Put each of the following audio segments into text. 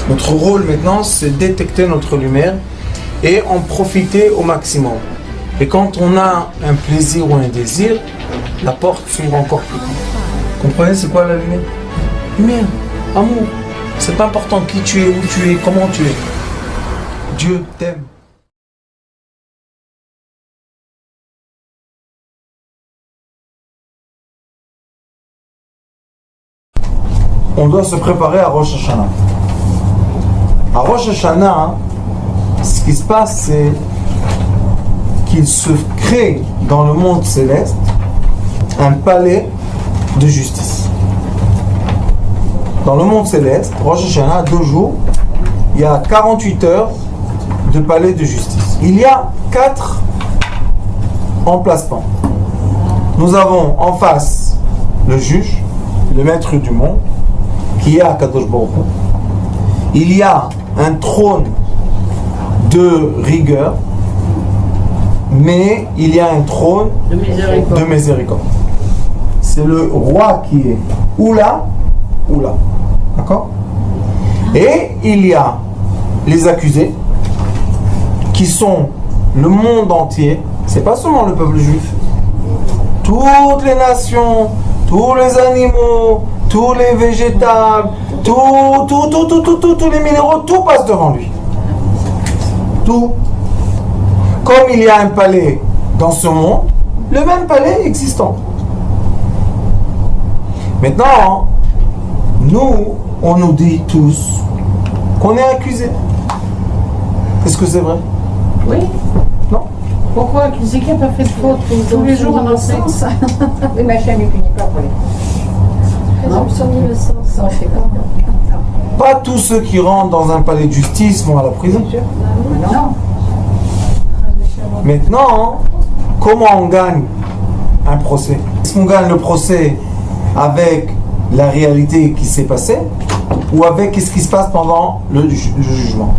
Notre rôle maintenant, c'est détecter notre lumière et en profiter au maximum. Et quand on a un plaisir ou un désir, la porte s'ouvre encore plus. Comprenez c'est quoi la lumière? Lumière, amour. C'est pas important qui tu es, où tu es, comment tu es. Dieu t'aime. On doit se préparer à Rosh Hashanah. À Rosh Hashanah, ce qui se passe, c'est qu'il se crée dans le monde céleste un palais de justice. Dans le monde céleste, Rosh Hashanah, 2 jours, il y a 48 heures de palais de justice. Il y a 4 emplacements. Nous avons en face le juge, le maître du monde, qui est à Kadosh Baruch Hu. Il y a un trône de rigueur, mais il y a un trône de miséricorde. C'est le roi qui est ou là, ou là. D'accord? Et il y a les accusés, qui sont le monde entier, c'est pas seulement le peuple juif, toutes les nations, tous les animaux, tous les végétables, tous les minéraux, tout passe devant lui. Tout. Comme il y a un palais dans ce monde, le même palais existant. Maintenant, nous, on nous dit tous qu'on est accusé. Est-ce que c'est vrai? Oui. Non. Pourquoi accuser qui n'a pas fait de faute tous les jours en sens? Oui, ma chaîne n'est punie pas pour les Présomption d'innocence. non, je sais pas. Pas tous ceux qui rentrent dans un palais de justice vont à la prison. Non. Maintenant, comment on gagne un procès? Est-ce qu'on gagne le procès avec la réalité qui s'est passée ou avec ce qui se passe pendant le jugement?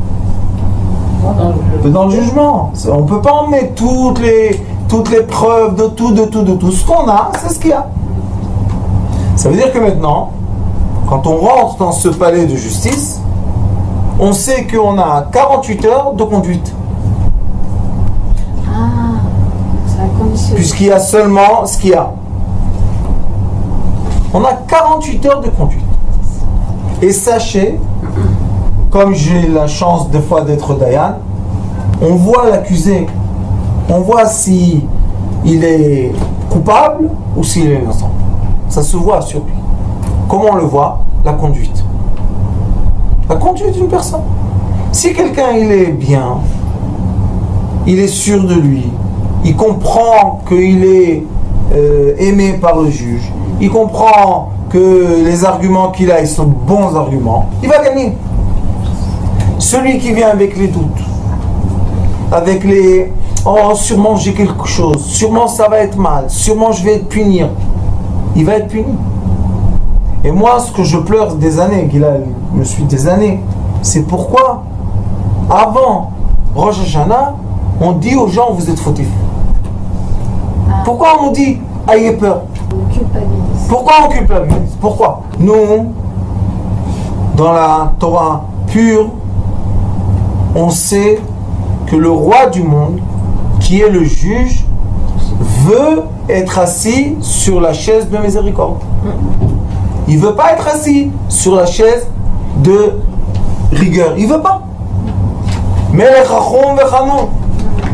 Dans le jugement. On ne peut pas emmener toutes les preuves de tout. Ce qu'on a, c'est ce qu'il y a. Ça veut dire que maintenant, quand on rentre dans ce palais de justice, on sait qu'on a 48 heures de conduite. C'est un conditionnel. Puisqu'il y a seulement ce qu'il y a. On a 48 heures de conduite. Et sachez, comme j'ai la chance des fois d'être Dayan, on voit l'accusé, on voit si il est coupable ou s'il est innocent. Ça se voit sur lui. Comment on le voit? La conduite. La conduite d'une personne. Si quelqu'un il est bien, il est sûr de lui, il comprend qu'il est aimé par le juge, il comprend que les arguments qu'il a, ils sont bons arguments, il va gagner. Celui qui vient avec les doutes, avec les « oh, sûrement j'ai quelque chose, sûrement ça va être mal, sûrement je vais être puni », il va être puni. Et moi, ce que je pleure des années, Gilal, me suit des années, c'est pourquoi, avant Rosh Hashanah, on dit aux gens « vous êtes fautifs ». Pourquoi on nous dit « ayez peur ». Pourquoi on culpabilise? Pourquoi? Nous, dans la Torah pure, on sait que le roi du monde, qui est le juge, veut être assis sur la chaise de miséricorde. Il ne veut pas être assis sur la chaise de rigueur. Il ne veut pas. Mais le Rachon Vechanoun,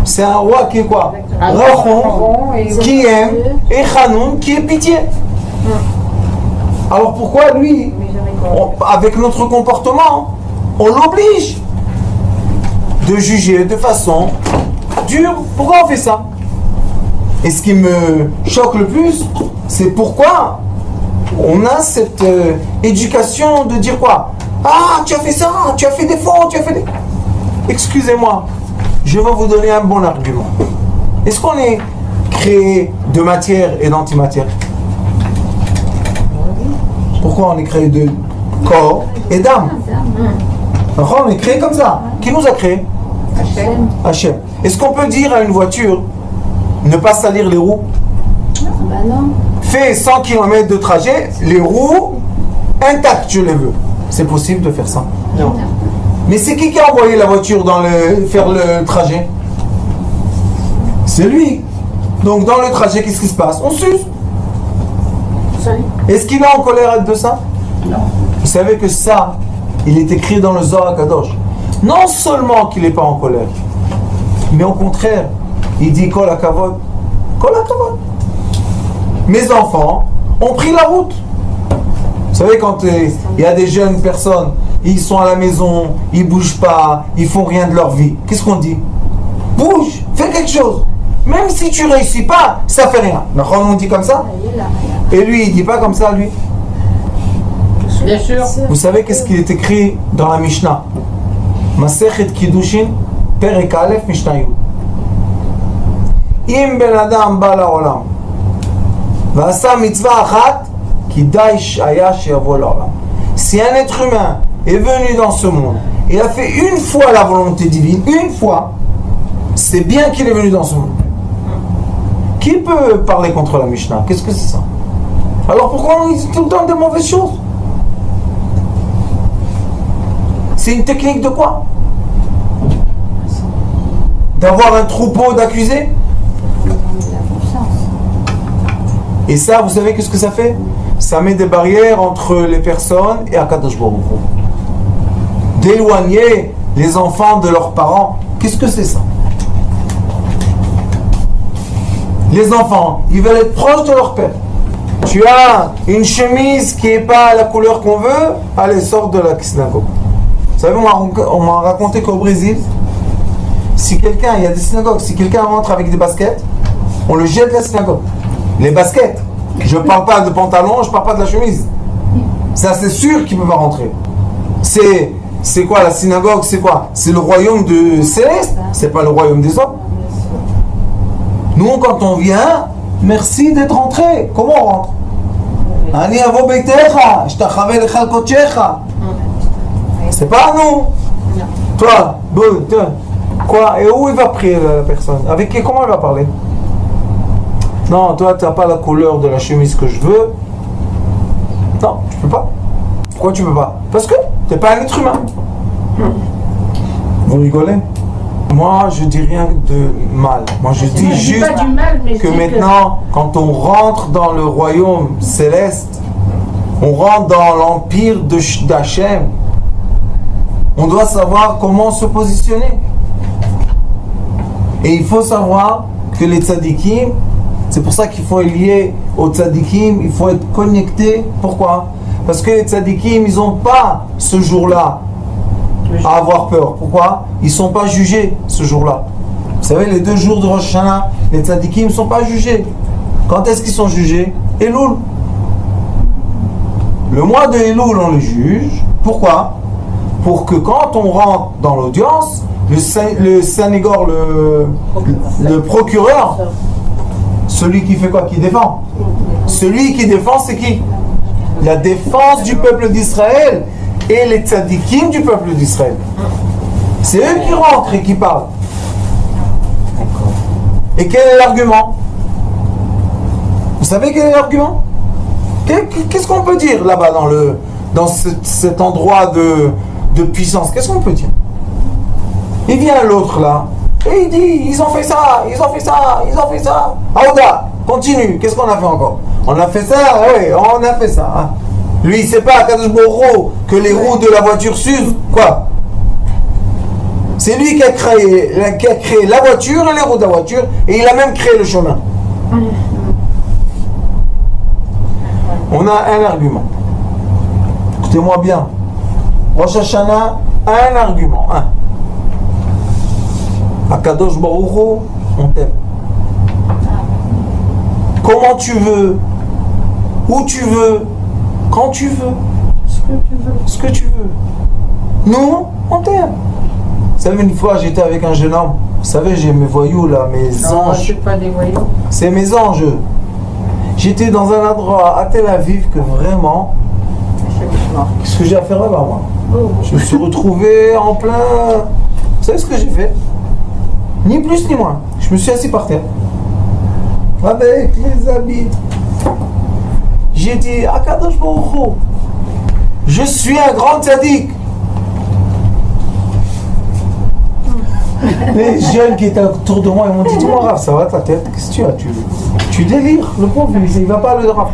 c'est un roi qui est quoi? Rachon, qui aime, et Chanoun, qui est pitié. Alors pourquoi lui, avec notre comportement, on l'oblige de juger de façon dure? Pourquoi on fait ça? Et ce qui me choque le plus, c'est pourquoi on a cette éducation de dire quoi? Ah, tu as fait ça, tu as fait des fautes, tu as fait des... Excusez-moi, je vais vous donner un bon argument. Est-ce qu'on est créé de matière et d'antimatière? Pourquoi on est créé de corps et d'âme? On est créé comme ça. Qui nous a créé? Hachem. Est-ce qu'on peut dire à une voiture ne pas salir les roues? Non. Fais 100 km de trajet, les roues intactes, je les veux. C'est possible de faire ça. Non. Mais c'est qui a envoyé la voiture faire le trajet? C'est lui. Donc dans le trajet, qu'est-ce qui se passe? On s'use. Est-ce qu'il est en colère de ça? Non. Vous savez que ça, il est écrit dans le Zohar Kadosh. Non seulement qu'il n'est pas en colère, mais au contraire, il dit Kol hakavod. Kol hakavod. Mes enfants ont pris la route. Vous savez, quand il y a des jeunes personnes, ils sont à la maison, ils bougent pas, ils font rien de leur vie. Qu'est-ce qu'on dit? Bouge, fais quelque chose. Même si tu réussis pas, ça fait rien. On dit comme ça. Et lui, il dit pas comme ça, lui. Bien sûr. Vous savez qu'est-ce qu'il est écrit dans la Mishnah? Masechet Kiddushin, Perek Aleph, Mishnah Yud. Im ben adam ba la'olam, v'asa mitzvah achat, kidai shaya she'yavo la'olam. Si un être humain est venu dans ce monde et a fait une fois la volonté divine, une fois, c'est bien qu'il est venu dans ce monde. Qui peut parler contre la Mishnah? Qu'est-ce que c'est ça? Alors pourquoi on dit tout le temps des mauvaises choses? C'est une technique de quoi? D'avoir un troupeau d'accusés? Et ça, vous savez qu'est-ce que ça fait? Ça met des barrières entre les personnes et Akadosh Baruch Hu. D'éloigner les enfants de leurs parents. Qu'est-ce que c'est ça? Les enfants, ils veulent être proches de leur père. Tu as une chemise qui n'est pas la couleur qu'on veut, allez, sors de la synagogue. Vous savez, on m'a raconté qu'au Brésil, si quelqu'un, il y a des synagogues, si quelqu'un rentre avec des baskets, on le jette de la synagogue. Les baskets. Je ne parle pas de pantalon, je ne parle pas de la chemise. Ça, c'est sûr qu'il ne peut pas rentrer. C'est quoi la synagogue? C'est quoi? C'est le royaume de céleste. C'est pas le royaume des hommes. Nous, quand on vient, merci d'être rentré. Comment on rentre? Ani avo beitecha, shtachave lechal kodechecha. C'est pas à nous. Toi, quoi? Et où il va prier la personne? Avec qui? Comment elle va parler? Non, toi, tu n'as pas la couleur de la chemise que je veux. Non, tu peux pas. Pourquoi tu peux pas? Parce que tu n'es pas un être humain. Vous rigolez? Moi, je dis rien de mal. Moi, je dis juste que maintenant, quand on rentre dans le royaume céleste, on rentre dans l'empire d'Hachem, on doit savoir comment se positionner. Et il faut savoir que les tzadikim, c'est pour ça qu'il faut être lié aux tzadikim, il faut être connecté. Pourquoi? Parce que les tzadikim, ils n'ont pas ce jour-là à avoir peur. Pourquoi? Ils ne sont pas jugés ce jour-là. Vous savez, les 2 jours de Rosh Hashanah, les tzadikim ne sont pas jugés. Quand est-ce qu'ils sont jugés? Elul. Le mois de Elul, on les juge. Pourquoi? Pour que quand on rentre dans l'audience, le Sanégor, le procureur, celui qui fait quoi? Qui défend. Celui qui défend, c'est qui? La défense du peuple d'Israël et les tzadikim du peuple d'Israël. C'est eux qui rentrent et qui parlent. Et quel est l'argument? Vous savez quel est l'argument? Qu'est-ce qu'on peut dire là-bas dans cet endroit de puissance? Qu'est-ce qu'on peut dire? Il vient l'autre là, et il dit, ils ont fait ça, ils ont fait ça, ils ont fait ça. Aouda, continue, qu'est-ce qu'on a fait encore? On a fait ça, oui, on a fait ça. Hein. Lui, il ne sait pas à Kadosh Baruch Hu que les roues de la voiture s'usent. Quoi? C'est lui qui a créé la voiture et les roues de la voiture, et il a même créé le chemin. On a un argument. Écoutez-moi bien. Rosh Hashanah, un argument. À Kadosh Baruch Hu, on t'aime. Comment tu veux, où tu veux, quand tu veux, ce que tu veux. Nous, on t'aime. Vous savez, une fois, j'étais avec un jeune homme. Vous savez, j'ai mes voyous là, mes anges. Je suis pas des voyous. C'est mes anges. J'étais dans un endroit à Tel Aviv que vraiment... Qu'est-ce que j'ai à faire là-bas, moi? Je me suis retrouvé en plein... Vous savez ce que j'ai fait? Ni plus ni moins. Je me suis assis par terre. Avec les habits. J'ai dit, Akadosh Baruch Hu, je suis un grand tzaddik. Les jeunes qui étaient autour de moi, ils m'ont dit, dis-moi Rav, ça va ta tête? Qu'est-ce que tu as? Tu délires, le pauvre, il va pas le Rav.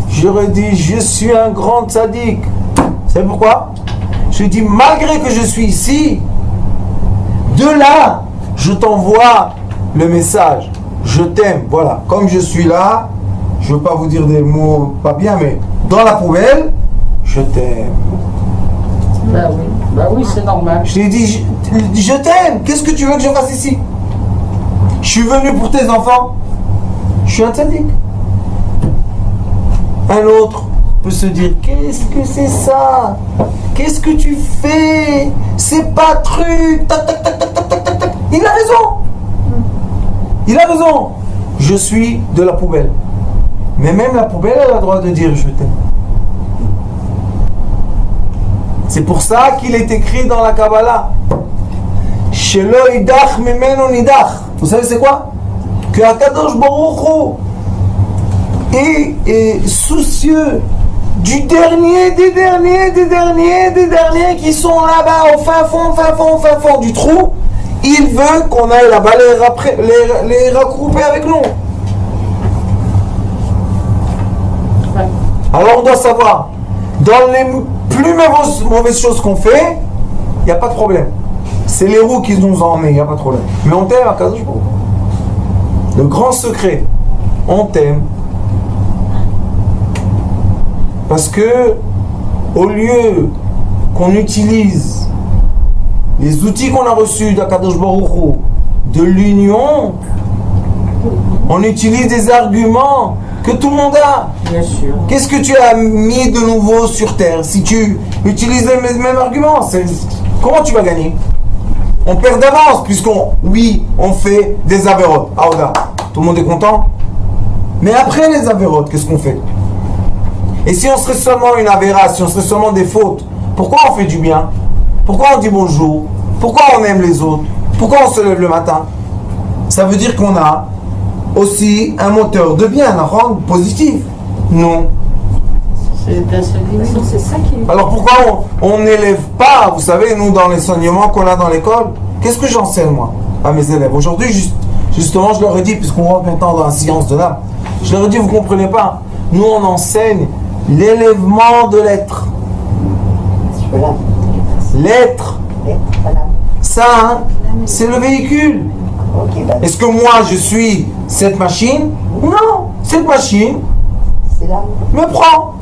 Je leur ai dit, je suis un grand tzaddik. Vous savez pourquoi? Je lui ai dit, malgré que je suis ici, de là, je t'envoie le message. Je t'aime, voilà. Comme je suis là, je ne veux pas vous dire des mots pas bien, mais dans la poubelle, je t'aime. Bah oui, c'est normal. Je lui ai dit, je t'aime. Qu'est-ce que tu veux que je fasse ici? Je suis venu pour tes enfants. Je suis un tzaddik. Un autre peut se dire, qu'est-ce que c'est ça? Qu'est-ce que tu fais? C'est pas truc. Tac, tac, tac, tac, tac, tac, tac, tac. Il a raison. Il a raison. Je suis de la poubelle. Mais même la poubelle, elle a le droit de dire je t'aime. C'est pour ça qu'il est écrit dans la Kabbalah. Shelo idach mimeno nidach. Vous savez c'est quoi? Que Akadosh Baruch Hu est soucieux du dernier, des derniers qui sont là-bas au fin fond du trou. Il veut qu'on aille là-bas les regrouper avec nous. Alors on doit savoir, dans les plus mauvaises choses qu'on fait, il n'y a pas de problème. C'est les roues qui nous ont emmenés, il n'y a pas de problème. Mais on t'aime à Kadosh Baruch Hu. Le grand secret, on t'aime. Parce que, au lieu qu'on utilise les outils qu'on a reçus d'Akadosh Baruch Hu, de l'union, on utilise des arguments que tout le monde a. Bien sûr. Qu'est-ce que tu as mis de nouveau sur terre? Si tu utilises les mêmes arguments, comment tu vas gagner? On perd d'avance, on fait des avérotes. Aouda, tout le monde est content? Mais après les avérotes, qu'est-ce qu'on fait? Et si on serait seulement une avéra, si on serait seulement des fautes, pourquoi on fait du bien? Pourquoi on dit bonjour? Pourquoi on aime les autres? Pourquoi on se lève le matin? Ça veut dire qu'on a aussi un moteur de bien, un rang positif. Non. C'est ça qui est... Alors pourquoi on n'élève pas, vous savez, nous dans l'enseignement qu'on a dans l'école, qu'est-ce que j'enseigne moi à mes élèves? Aujourd'hui, justement, je leur ai dit, puisqu'on rentre maintenant dans la science de l'âme, je leur ai dit, vous ne comprenez pas, nous on enseigne l'élèvement de l'être. L'être. Ça, hein, c'est le véhicule. Est-ce que moi je suis cette machine? Non, cette machine me prend.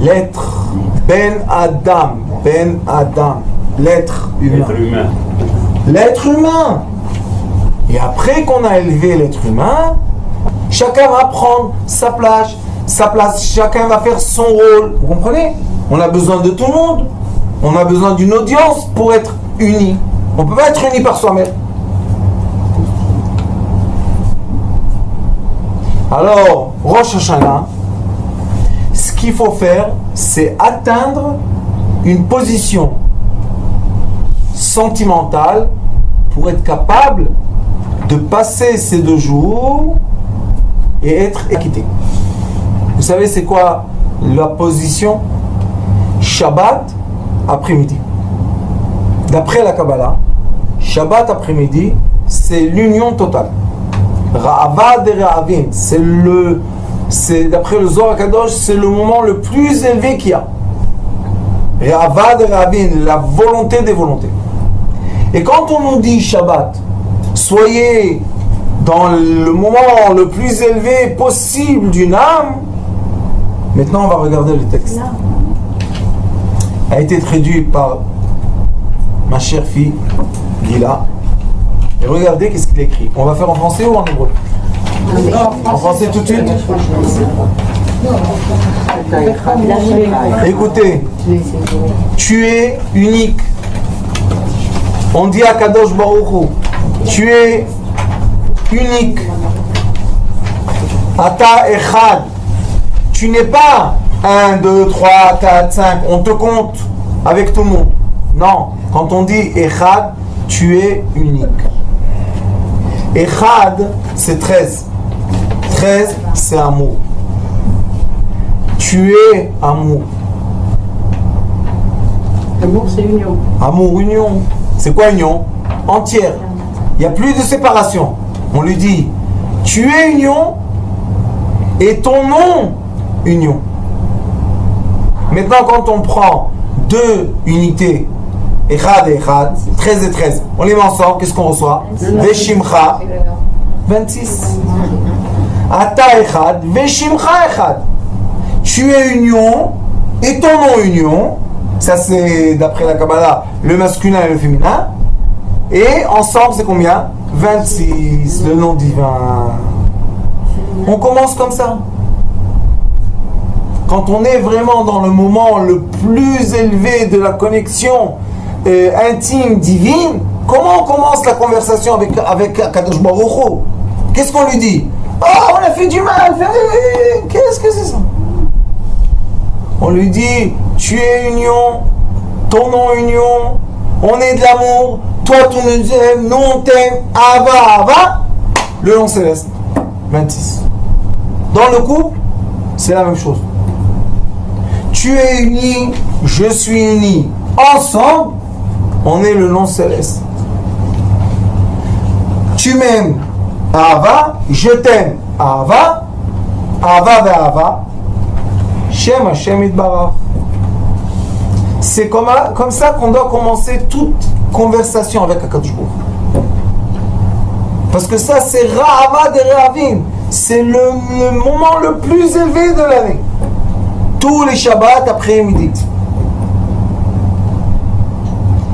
L'être, Ben Adam, l'être humain. L'être humain. Et après qu'on a élevé l'être humain, chacun va prendre sa place, chacun va faire son rôle. Vous comprenez? On a besoin de tout le monde. On a besoin d'une audience pour être unis. On ne peut pas être unis par soi-même. Alors, Rosh Hashanah, ce qu'il faut faire, c'est atteindre une position sentimentale pour être capable de passer ces 2 jours et être acquitté. Vous savez c'est quoi la position? Shabbat après-midi. D'après la Kabbalah, Shabbat après-midi, c'est l'union totale. Ra'avad et Ra'avim, c'est d'après le Zohar Kadosh, c'est le moment le plus élevé qu'il y a. Ra'avad et Ra'avim, la volonté des volontés. Et quand on nous dit Shabbat, soyez dans le moment le plus élevé possible d'une âme. Maintenant, on va regarder le texte. A été traduit par ma chère fille, Gila. Et regardez qu'est-ce qu'il écrit. On va faire en français ou en hébreu? En français tout de suite. Écoutez, tu es unique. On dit à Kadosh Baruch Hu, tu es unique. Ata Echad. Tu n'es pas 1, 2, 3, 4, 5. On te compte avec tout le monde. Non. Quand on dit Echad, tu es unique. Echad, c'est 13. 13, c'est amour. Tu es amour. Amour, c'est union. Amour, union. C'est quoi union? Entière. Il n'y a plus de séparation. On lui dit, tu es union et ton nom, union. Maintenant, quand on prend deux unités, Echad et Echad, 13 et 13, on les met ensemble, qu'est-ce qu'on reçoit? Veshimcha, 26. Ata Echad, Veshimcha Echad. Tu es union et ton nom union. Ça c'est d'après la Kabbalah, le masculin et le féminin. Et ensemble c'est combien? 26, le nom divin. On commence comme ça. Quand on est vraiment dans le moment le plus élevé de la connexion intime, divine, comment on commence la conversation avec Kadosh Baruch Hu? Qu'est-ce qu'on lui dit? Oh, on a fait du mal. Qu'est-ce que c'est ça? On lui dit, tu es union, ton nom union, on est de l'amour, toi tu nous aimes, nous on t'aime, Ava, le nom céleste, 26. Dans le couple, c'est la même chose. Tu es uni, je suis uni. Ensemble, on est le nom céleste. Tu m'aimes, Ava, je t'aime, Ava ve'Ava. Shem Hashem Yitbarach. C'est comme ça qu'on doit commencer toute conversation avec Akadosh Baruch Hu. Parce que ça, c'est Ra'ava de Re'avim. C'est le moment le plus élevé de l'année. Tous les Shabbats après-midi.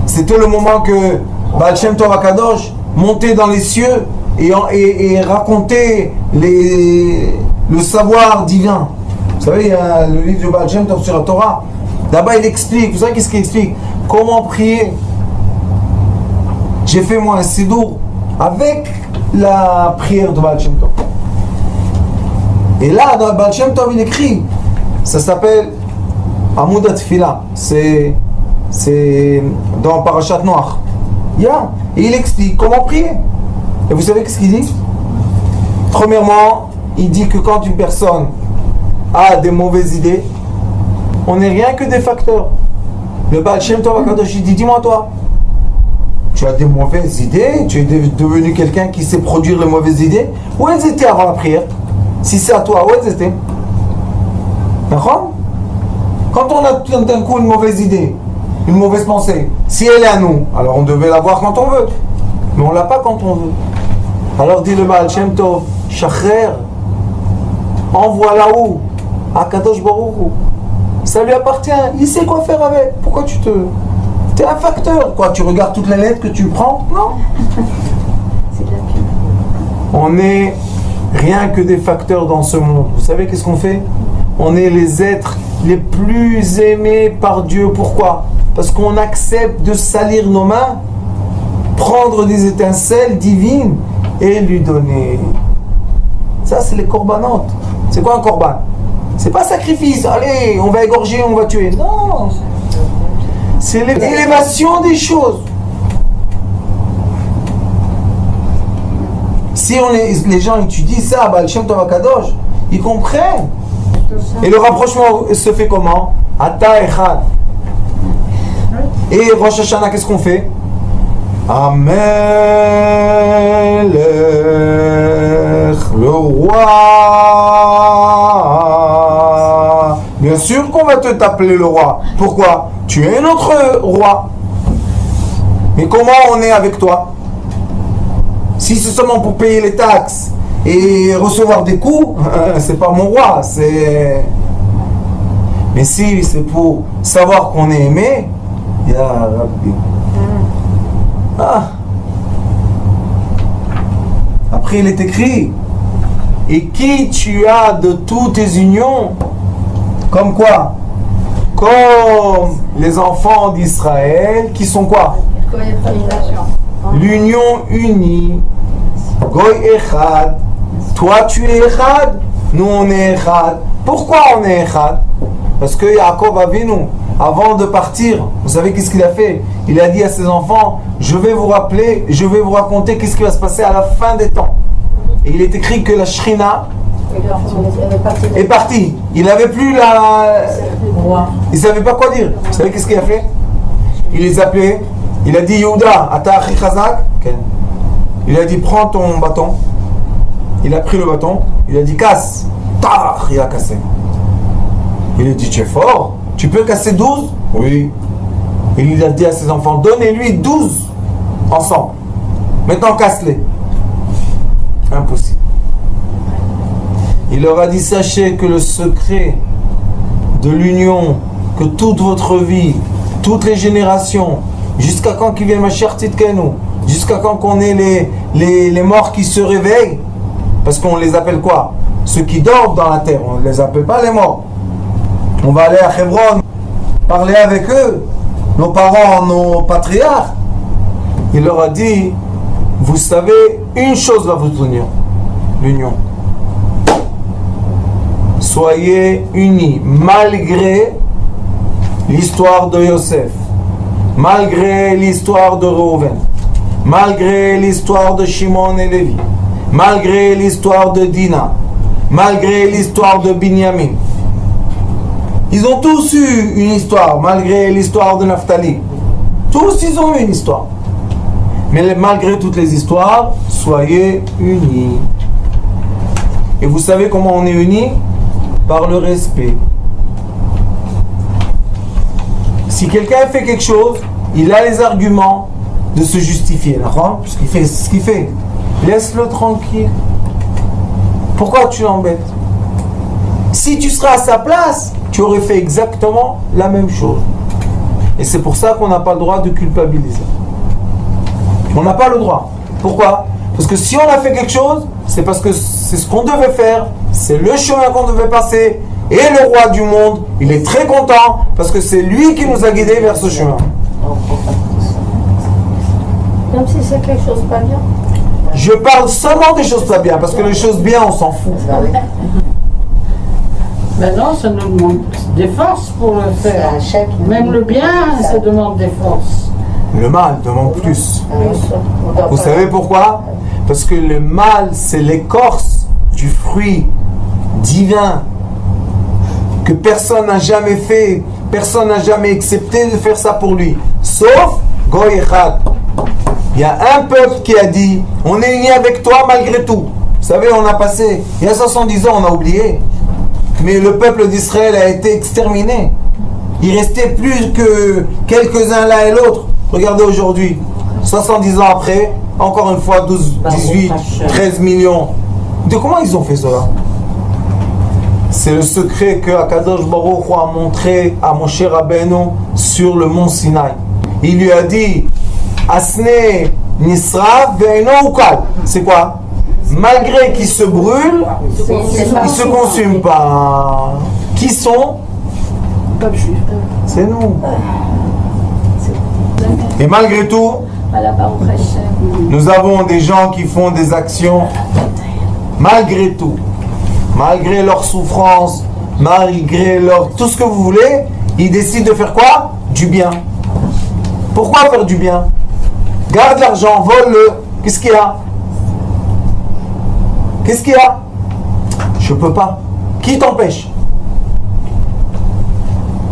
C'était le moment que Baal Shem Tov Akadosh montait dans les cieux et racontait le savoir divin. Vous savez, il y a le livre de Baal Shem Tov sur la Torah. Là-bas, il explique. Vous savez qu'est-ce qu'il explique? Comment prier. J'ai fait moi un sidour avec la prière de Baal Shem Tov. Et là, dans Baal Shem Tov, il écrit. Ça s'appelle Amoudat Tfila. C'est dans Parashat Noach. Et il explique comment prier. Et vous savez qu'est-ce qu'il dit? Premièrement, il dit que quand une personne a des mauvaises idées, on n'est rien que des facteurs. Le Baal Shem Tov Akadosh, il dit, dis-moi toi, tu as des mauvaises idées, tu es devenu quelqu'un qui sait produire les mauvaises idées. Où elles étaient avant la prière? Si c'est à toi, où elles étaient? D'accord? Quand on a tout d'un coup une mauvaise idée, une mauvaise pensée, si elle est à nous, alors on devait la voir quand on veut. Mais on ne l'a pas quand on veut. Alors dit le Baal Shem Tov, Shachrer, envoie là-haut, à Kadosh Baruch Hu. Ça lui appartient, il sait quoi faire avec. Pourquoi t'es un facteur, quoi? Tu regardes toutes les lettres que tu prends? Non. On n'est rien que des facteurs dans ce monde. Vous savez qu'est-ce qu'on fait? On est les êtres les plus aimés par Dieu. Pourquoi? Parce qu'on accepte de salir nos mains, prendre des étincelles divines et lui donner. Ça, c'est les corbanotes. C'est quoi un corban? C'est pas sacrifice. Allez, on va égorger, on va tuer. Non. C'est l'élévation des choses. Si les gens étudient ça, Baal Shem Tov Akadosh, ils comprennent. Et le rapprochement se fait comment? Ata Echad. Et Rosh Hashanah, qu'est-ce qu'on fait? Amelech, le roi. Bien sûr qu'on va t'appeler le roi. Pourquoi? Tu es notre roi. Mais comment on est avec toi? Si c'est seulement pour payer les taxes et recevoir des coups, c'est pas mon roi, c'est... Mais si c'est pour savoir qu'on est aimé, Ya Rabbi. Après il est écrit, et qui tu as de toutes tes unions, comme quoi? Comme les enfants d'Israël, qui sont quoi? L'union unie. Goy Echad. Toi tu es Echad, nous on est Echad. Pourquoi on est Echad? Parce que Yaakov Avinu, avant de partir, vous savez qu'est-ce qu'il a fait? Il a dit à ses enfants, je vais vous rappeler, je vais vous raconter qu'est-ce qui va se passer à la fin des temps. Et il est écrit que la Shrina est partie. Il n'avait plus la... Il ne savait pas quoi dire. Vous savez qu'est-ce qu'il a fait? il les appelait, il a dit Yehuda, ata achi chazak. Il a dit prends ton bâton. Il a pris le bâton, il a dit casse. Tach, il a cassé. Il a dit tu es fort, tu peux casser 12? Oui. Il a dit à ses enfants, donnez-lui 12 ensemble. Maintenant casse-les. Impossible. Il leur a dit, sachez que le secret de l'union, que toute votre vie, toutes les générations, jusqu'à quand qu'il vienne Mashiach Tzidkenu, jusqu'à quand qu'on ait les morts qui se réveillent, parce qu'on les appelle quoi? Ceux qui dorment dans la terre, on ne les appelle pas les morts. On va aller à Hebron, parler avec eux, nos parents, nos patriarches. Il leur a dit, vous savez, une chose va vous tenir, l'union. Soyez unis, malgré l'histoire de Yosef, malgré l'histoire de Reuven, malgré l'histoire de Shimon et Lévi, malgré l'histoire de Dina, malgré l'histoire de Binyamin. Ils ont tous eu une histoire, malgré l'histoire de Naphtali. Tous ils ont eu une histoire. Mais malgré toutes les histoires, soyez unis. Et vous savez comment on est unis? Par le respect. Si quelqu'un fait quelque chose, il a les arguments de se justifier, d'accord? Puisqu'il fait ce qu'il fait. Laisse-le tranquille. Pourquoi tu l'embêtes? Si tu serais à sa place, tu aurais fait exactement la même chose. Et c'est pour ça qu'on n'a pas le droit de culpabiliser. On n'a pas le droit. Pourquoi? Parce que si on a fait quelque chose, c'est parce que c'est ce qu'on devait faire, c'est le chemin qu'on devait passer, et le roi du monde, il est très content, parce que c'est lui qui nous a guidés vers ce chemin. Même si c'est quelque chose pas bien. Je parle seulement des choses pas bien, parce que les choses bien, on s'en fout. Maintenant, ça nous demande des forces pour le faire. Même le bien, ça demande des forces. Le mal demande plus. Vous savez pourquoi? Parce que le mal, c'est l'écorce du fruit divin que personne n'a jamais fait, personne n'a jamais accepté de faire ça pour lui, sauf Goy Echad. Il y a un peuple qui a dit, on est unis avec toi malgré tout. Vous savez, on a passé, il y a 70 ans, on a oublié, mais le peuple d'Israël a été exterminé. Il restait plus que quelques-uns l'un et l'autre. Regardez aujourd'hui, 70 ans après, encore une fois 12, 18, 13 millions. De comment ils ont fait cela? C'est le secret que Akadosh Baruch Hu a montré à Moshe Rabbeinu sur le mont Sinaï. Il lui a dit, Asne Nisra Ve'eno Ukal. C'est quoi? Malgré qu'ils se brûlent, ils ne se consument pas. Qui sont? C'est nous. Et malgré tout, nous avons des gens qui font des actions malgré tout, malgré leur souffrance, malgré leur tout ce que vous voulez, ils décident de faire quoi? Du bien. Pourquoi faire du bien? Garde l'argent, vole-le. Qu'est-ce qu'il y a? Qu'est-ce qu'il y a? Je peux pas. Qui t'empêche?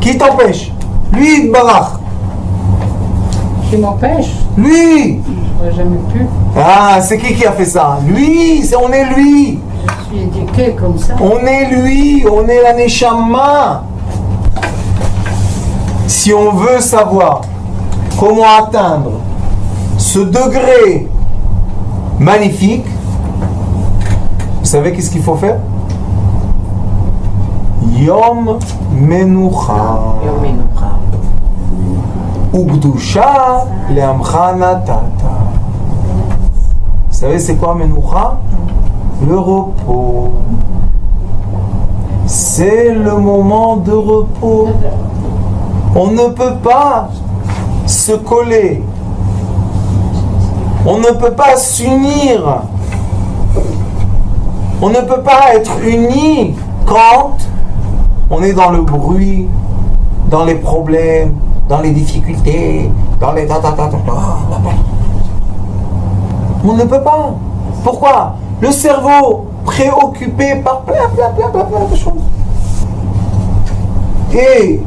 Qui t'empêche? Lui, Barach. Qui m'empêche? Lui! J'aurais jamais pu. Ah, c'est qui a fait ça? Lui! On est lui! Je suis éduqué comme ça. On est lui! On est la Neshama! Si on veut savoir comment atteindre ce degré magnifique, vous savez qu'est-ce qu'il faut faire? Yom Menucha. Ugdusha le'amcha natata. Vous savez c'est quoi Menucha? Le repos. C'est le moment de repos. On ne peut pas se coller. On ne peut pas s'unir. On ne peut pas être unis quand on est dans le bruit, dans les problèmes, dans les difficultés, dans les On ne peut pas. Pourquoi? Le cerveau préoccupé par plein de choses. Et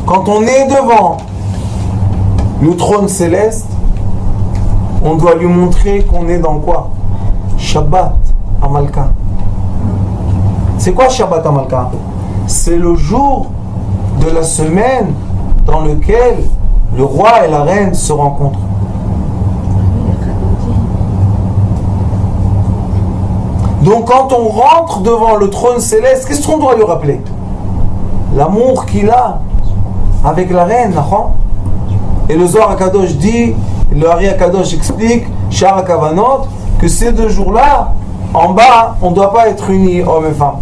Quand on est devant le trône céleste, on doit lui montrer qu'on est dans quoi? Shabbat Amalka. C'est quoi Shabbat Amalka? C'est le jour de la semaine dans lequel le roi et la reine se rencontrent. Donc quand on rentre devant le trône céleste, qu'est-ce qu'on doit lui rappeler? L'amour qu'il a avec la reine, d'accord? Et le Zohar HaKadosh dit, le Hari HaKadosh explique, Shar HaKavanot, que ces 2 jours-là, en bas, on ne doit pas être unis, hommes et femmes.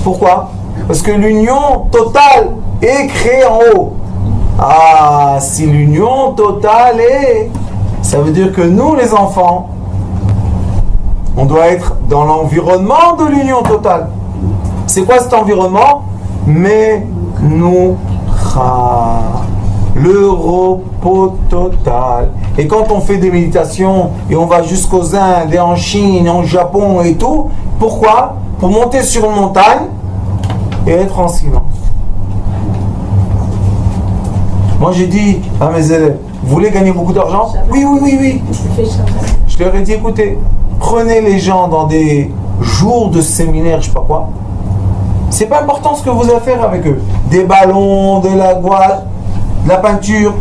Pourquoi? Parce que l'union totale est créée en haut. Ah, si l'union totale est, ça veut dire que nous, les enfants, on doit être dans l'environnement de l'union totale. C'est quoi cet environnement? Mais nous, le repos total. Et quand on fait des méditations et on va jusqu'aux Indes et en Chine et en Japon et tout, pourquoi? Pour monter sur une montagne et être en silence. Moi j'ai dit à mes élèves, vous voulez gagner beaucoup d'argent? Oui. Je leur ai dit, écoutez, prenez les gens dans des jours de séminaire, je sais pas quoi. C'est pas important ce que vous allez faire avec eux. Des ballons, de la gouache, de la peinture.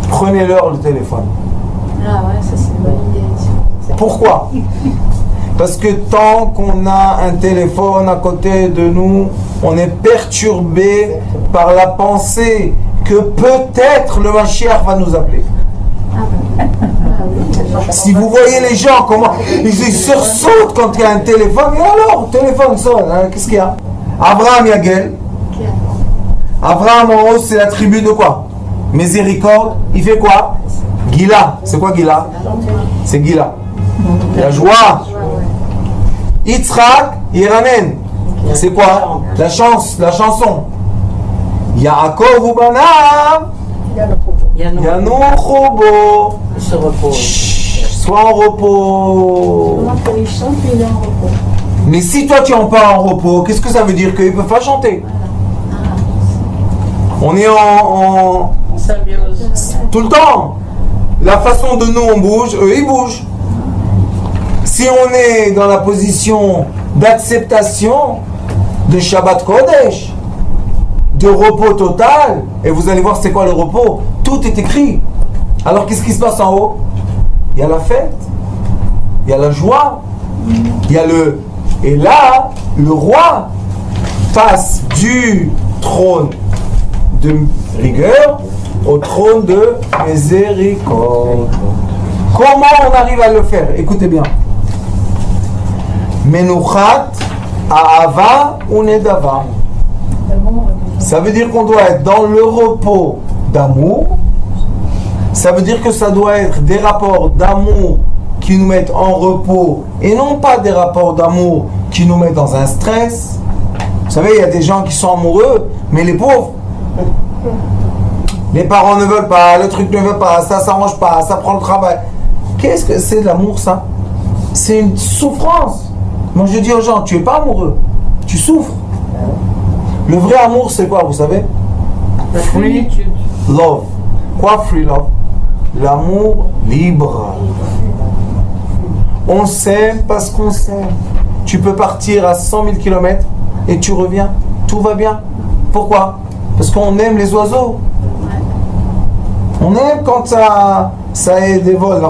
Prenez-leur le téléphone. Ah ouais, ça c'est une bonne idée. Pourquoi? Parce que tant qu'on a un téléphone à côté de nous, on est perturbé par la pensée que peut-être le Mashiach va nous appeler. Si vous voyez les gens, comment ils sursautent quand il y a un téléphone. Et alors, le téléphone sonne, hein, qu'est-ce qu'il y a? Abraham Yagel. Abraham en haut, c'est la tribu de quoi? Miséricorde. Il fait quoi? Gila. C'est quoi Gila? C'est Gila. La joie. Yitzhak, Yeranen. C'est quoi? La chanson. Yaakov ou Banav. Yanou Chobo. Se repose. Sois en repos. Il chante, il est en repos. Mais si toi tu n'es pas en repos, qu'est-ce que ça veut dire? Qu'ils ne peuvent pas chanter. On est en Symbiose. tout le temps. La façon de nous on bouge, eux ils bougent. Si on est dans la position d'acceptation de Shabbat Kodesh, de repos total, et vous allez voir c'est quoi le repos, tout est écrit. Alors qu'est-ce qui se passe en haut? Il y a la fête, il y a la joie, il y a le... Et là, le roi passe du trône de rigueur au trône de miséricorde. Comment on arrive à le faire? Écoutez bien. Menuchat, Ahava ou Nedava. Ça veut dire qu'on doit être dans le repos d'amour. Ça veut dire que ça doit être des rapports d'amour qui nous mettent en repos et non pas des rapports d'amour qui nous mettent dans un stress. Vous savez, il y a des gens qui sont amoureux, mais les pauvres, les parents ne veulent pas, le truc ne veut pas, ça s'arrange pas, ça prend le travail. Qu'est-ce que c'est de l'amour, ça? C'est une souffrance. Moi je dis aux gens, tu es pas amoureux, tu souffres. Le vrai amour c'est quoi, vous savez? Free love. Quoi free love? L'amour libre. On s'aime parce qu'on s'aime. Tu peux partir à 100 000 km et tu reviens. Tout va bien. Pourquoi? Parce qu'on aime les oiseaux. On aime quand ça des vols.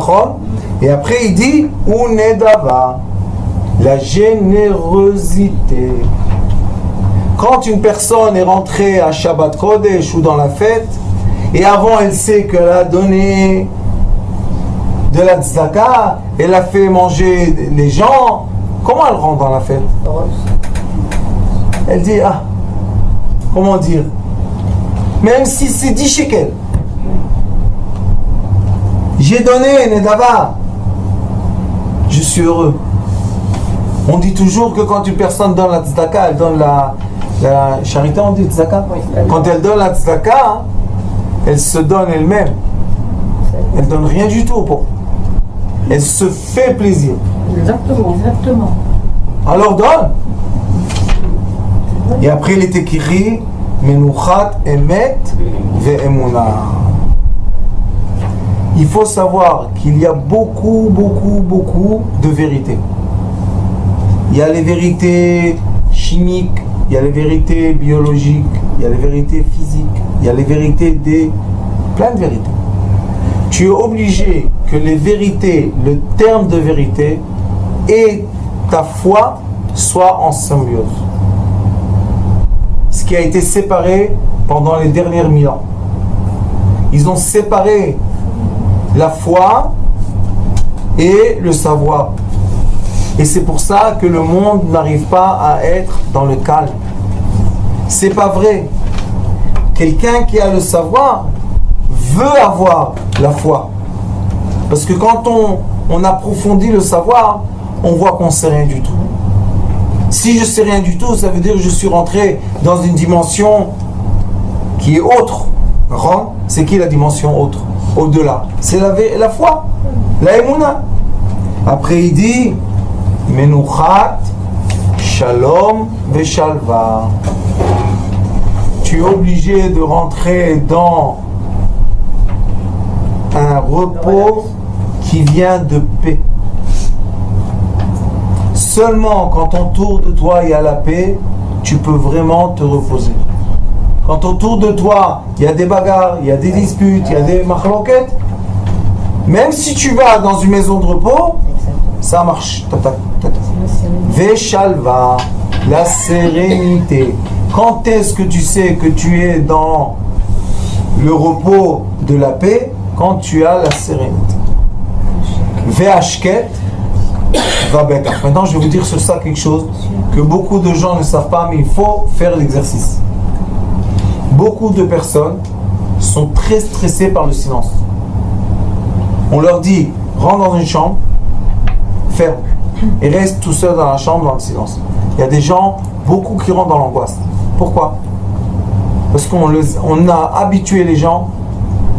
Et après il dit Unedava, la générosité. Quand une personne est rentrée à Shabbat Kodesh ou dans la fête, et avant elle sait qu'elle a donné de la tzedaka, elle a fait manger les gens, comment elle rentre dans la fête? Elle dit, comment dire? Même si c'est 10 shekels, j'ai donné Nedava, je suis heureux. On dit toujours que quand une personne donne la tzedaka, elle donne la charité, on dit tzedaka. Quand elle donne la tzedaka, elle se donne elle-même. Elle donne rien du tout pour. Elle se fait plaisir. Exactement. Alors donne. Et après il est écrit Menuchat emet ve'emuna. Il faut savoir qu'il y a beaucoup de vérités. Il y a les vérités chimiques, il y a les vérités biologiques, il y a les vérités physiques, il y a les vérités plein de vérités. Tu es obligé que les vérités, le terme de vérité et ta foi soient en symbiose. Ce qui a été séparé pendant les dernières 1000 ans. Ils ont séparé la foi et le savoir. Et c'est pour ça que le monde n'arrive pas à être dans le calme. C'est pas vrai. Quelqu'un qui a le savoir veut avoir la foi. Parce que quand on approfondit le savoir, on voit qu'on ne sait rien du tout. Si je ne sais rien du tout, ça veut dire que je suis rentré dans une dimension qui est autre. C'est qui la dimension autre? Au-delà. C'est la foi. La émouna. Après il dit Menuchat, Shalom Veshalva. Tu es obligé de rentrer dans un repos qui vient de paix. Seulement quand autour de toi il y a la paix, tu peux vraiment te reposer. Quand autour de toi il y a des bagarres, il y a des disputes, il y a des machloket, même si tu vas dans une maison de repos, ça marche. Veshalva, la sérénité. Quand est-ce que tu sais que tu es dans le repos de la paix? Quand tu as la sérénité. Ve'ashket va bêta. Maintenant, je vais vous dire sur ça quelque chose que beaucoup de gens ne savent pas, mais il faut faire l'exercice. Beaucoup de personnes sont très stressées par le silence. On leur dit, rentre dans une chambre, ferme, et reste tout seul dans la chambre, dans le silence. Il y a des gens, beaucoup qui rentrent dans l'angoisse. Pourquoi? Parce qu'on a habitué les gens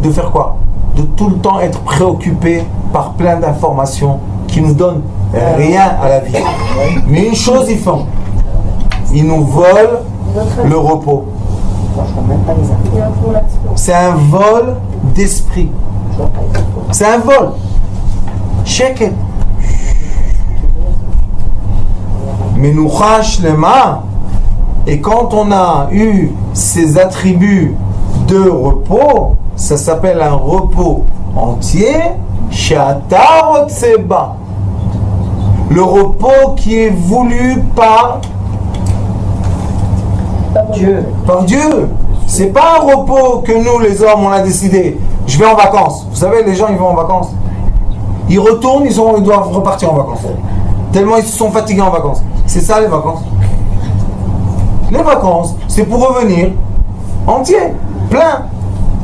de faire quoi? De tout le temps être préoccupés par plein d'informations qui nous donnent rien à la vie. Mais une chose ils font, ils nous volent le repos. C'est un vol d'esprit. C'est un vol. Sheket. Menucha shlema. Et quand on a eu ces attributs de repos, ça s'appelle un repos entier. Shatar Otseba. Le repos qui est voulu par Dieu. Par Dieu. C'est pas un repos que nous les hommes on a décidé. Je vais en vacances. Vous savez, les gens ils vont en vacances. Ils retournent, ils doivent repartir en vacances. Tellement ils se sont fatigués en vacances. C'est ça les vacances. Les vacances, c'est pour revenir entier, plein.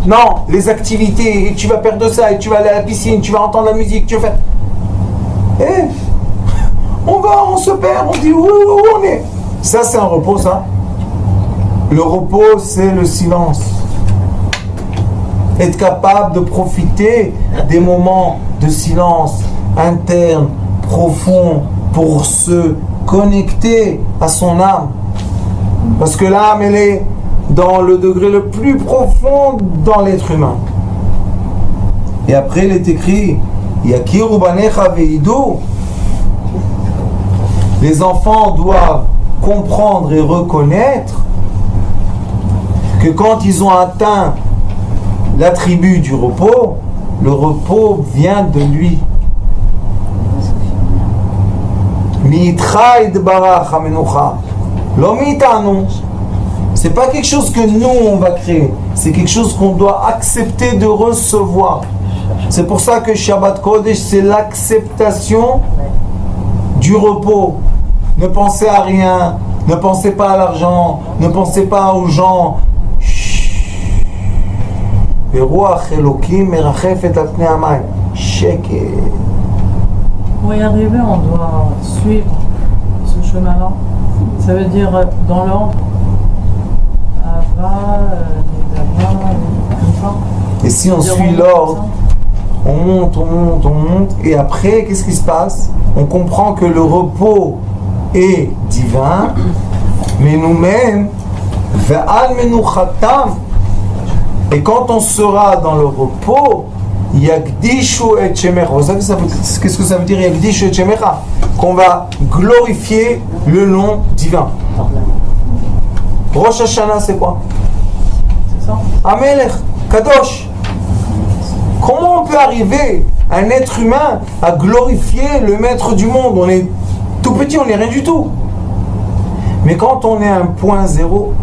Non, les activités, et tu vas perdre ça, et tu vas aller à la piscine, tu vas entendre la musique, tu vas faire. Eh, on se perd, on dit où on est. Ça c'est un repos, ça. Le repos, c'est le silence. Être capable de profiter des moments de silence interne, profond, pour se connecter à son âme. Parce que l'âme, elle est dans le degré le plus profond dans l'être humain. Et après, il est écrit Yakiru banecha ve'idu. Les enfants doivent comprendre et reconnaître que quand ils ont atteint l'attribut du repos, le repos vient de lui. Mitra idbarach hamenucha. C'est pas quelque chose que nous on va créer, c'est quelque chose qu'on doit accepter de recevoir. C'est pour ça que Shabbat Kodesh c'est l'acceptation du repos. Ne pensez à rien, ne pensez pas à l'argent, ne pensez pas aux gens. Pour y arriver, on doit suivre ce chemin-là. Ça veut dire dans l'ordre. Et si on suit l'ordre, on monte, et après, qu'est-ce qui se passe? On comprend que le repos est divin, mais nous-mêmes, Ve'al menuchatam. Et quand on sera dans le repos, Yagdishu et Shemecha. Vous savez qu'est-ce que ça veut dire Yagdishu et Shemecha? Qu'on va glorifier le nom divin. Rosh Hashanah, c'est quoi? C'est ça. Amelech, Kadosh. Comment on peut arriver, un être humain, à glorifier le maître du monde? On est tout petit, on n'est rien du tout. Mais quand on est à un point zéro,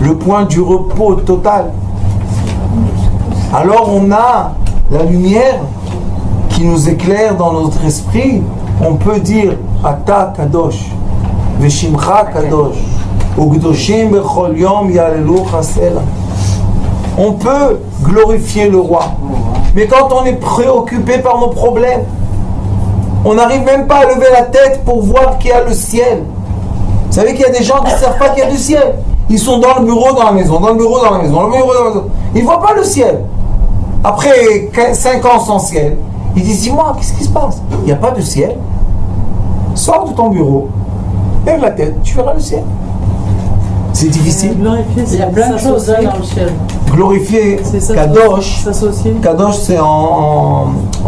le point du repos total, alors on a la lumière qui nous éclaire dans notre esprit. On peut dire Ata Kadosh, Veshimcha Kadosh, Ugdoshim Bechol Yom Yalelu Chasela. On peut glorifier le roi. Mais quand on est préoccupé par nos problèmes, on n'arrive même pas à lever la tête pour voir qu'il y a le ciel. Vous savez qu'il y a des gens qui ne savent pas qu'il y a du ciel. Ils sont dans le bureau, dans la maison, dans le bureau, dans la maison, dans le bureau, dans la maison. Ils ne voient pas le ciel. Après 5 ans sans ciel, ils disent, dis-moi, qu'est-ce qui se passe? Il n'y a pas de ciel. Sors de ton bureau, lève la tête, tu verras le ciel. C'est difficile. Glorifier, Il y a plein de choses s'associer. dans le ciel. Glorifier, C'est ça, Kadosh. s'associer. Kadosh, c'est en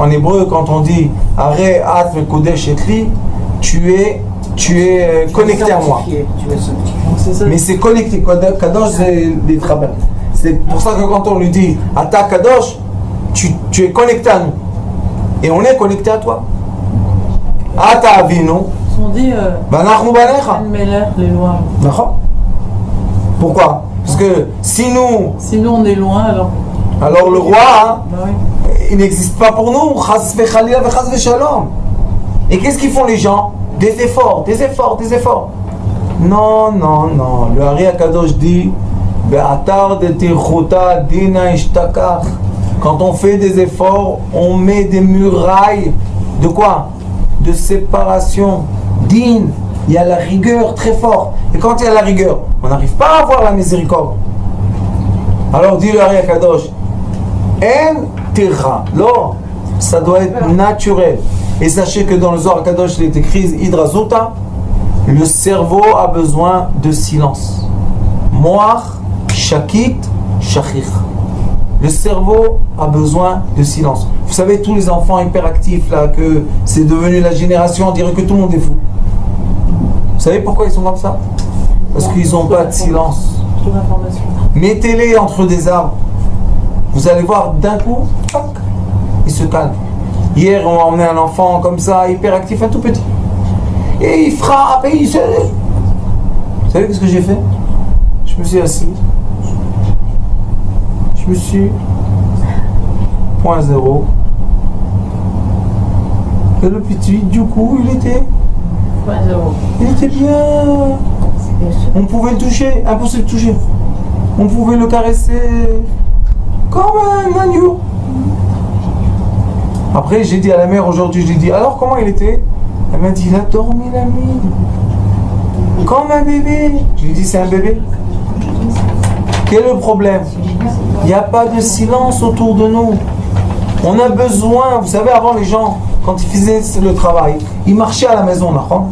hébreu, quand on dit Are at kodesh etli, tu es connecté à moi. Tu es sanctifié. Donc c'est ça. Mais c'est connecté. Kadosh, c'est des travaux. C'est pour ça que quand on lui dit Ata Kadosh, tu es connecté à nous. Et on est connecté à toi. Ata Avinu, On dit Banachnu Banecha. Melech, les lois. D'accord? Pourquoi? Parce que si nous, Sinon on est loin alors. alors le roi, hein, Bah oui. il n'existe pas pour nous. Chas v'chalila v'chas v'shalom. Et qu'est-ce qu'ils font les gens? Des efforts, des efforts, des efforts. Non, non, non. Le Ari Akadosh dit Be'atar de tirchuta dina ishtakach. Quand on fait des efforts, on met des murailles de quoi? De séparation. Din. Il y a la rigueur très forte. Et quand il y a la rigueur, on n'arrive pas à avoir la miséricorde. Alors dit le Ari Akadosh, En terra. Non, ça doit être naturel. Et sachez que dans le Zohar Kadosh, il est écrit Hidrazuta, le cerveau a besoin de silence. Moach, shakit, shachich. Le cerveau a besoin de silence. Vous savez, tous les enfants hyperactifs, là, que c'est devenu la génération, on dirait que tout le monde est fou. Vous savez pourquoi ils sont comme ça? Parce qu'ils n'ont pas de silence. Trop d'informations. Mettez-les entre des arbres. Vous allez voir d'un coup, tac, il se calme. Hier, on a emmené un enfant comme ça, hyperactif, un tout petit. Et il frappe, et il se... Vous savez ce que j'ai fait? Je me suis assis. Je me suis... Point zéro. Et le petit, du coup, il était bien. On pouvait le toucher, impossible de toucher. On pouvait le caresser comme un agneau. Après, j'ai dit à la mère aujourd'hui, je lui ai dit, alors comment il était? Elle m'a dit, il a dormi la nuit. Comme un bébé. Je lui ai dit, c'est un bébé. Quel est le problème? Il n'y a pas de silence autour de nous. On a besoin, vous savez, avant les gens, quand ils faisaient le travail, ils marchaient à la maison, d'accord?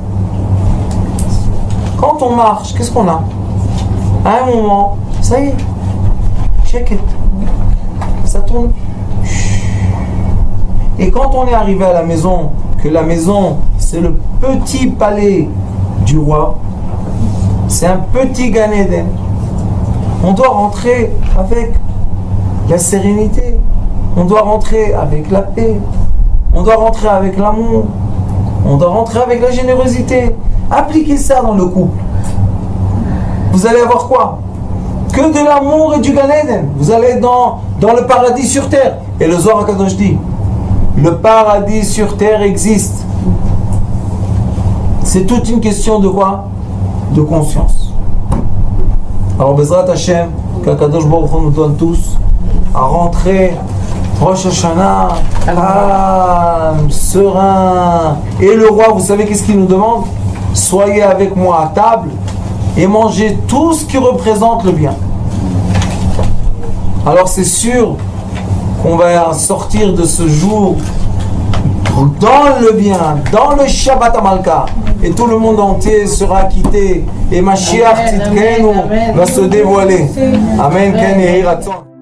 Quand on marche, qu'est-ce qu'on a? À un moment, ça y est, check it. Ça tourne. Et quand on est arrivé à la maison, que la maison, c'est le petit palais du roi, c'est un petit Gan Eden, on doit rentrer avec la sérénité, on doit rentrer avec la paix, on doit rentrer avec l'amour, on doit rentrer avec la générosité. Appliquez ça dans le couple. Vous allez avoir quoi? Que de l'amour et du Gan Eden. Vous allez être dans le paradis sur terre. Et le Zohar HaKadosh dit, le paradis sur terre existe. C'est toute une question de quoi? De conscience. Alors Bezrat Hashem, qu'Akadosh Baruch Hu nous donne tous à rentrer Rosh Hashanah, calme, serein. Et le roi, vous savez qu'est-ce qu'il nous demande? Soyez avec moi à table et mangez tout ce qui représente le bien. Alors c'est sûr qu'on va sortir de ce jour dans le bien, dans le Shabbat HaMalka. et tout le monde entier sera quitté et Mashiach Tzidkenu va se dévoiler. Amen. Ken Yehi Ratzon.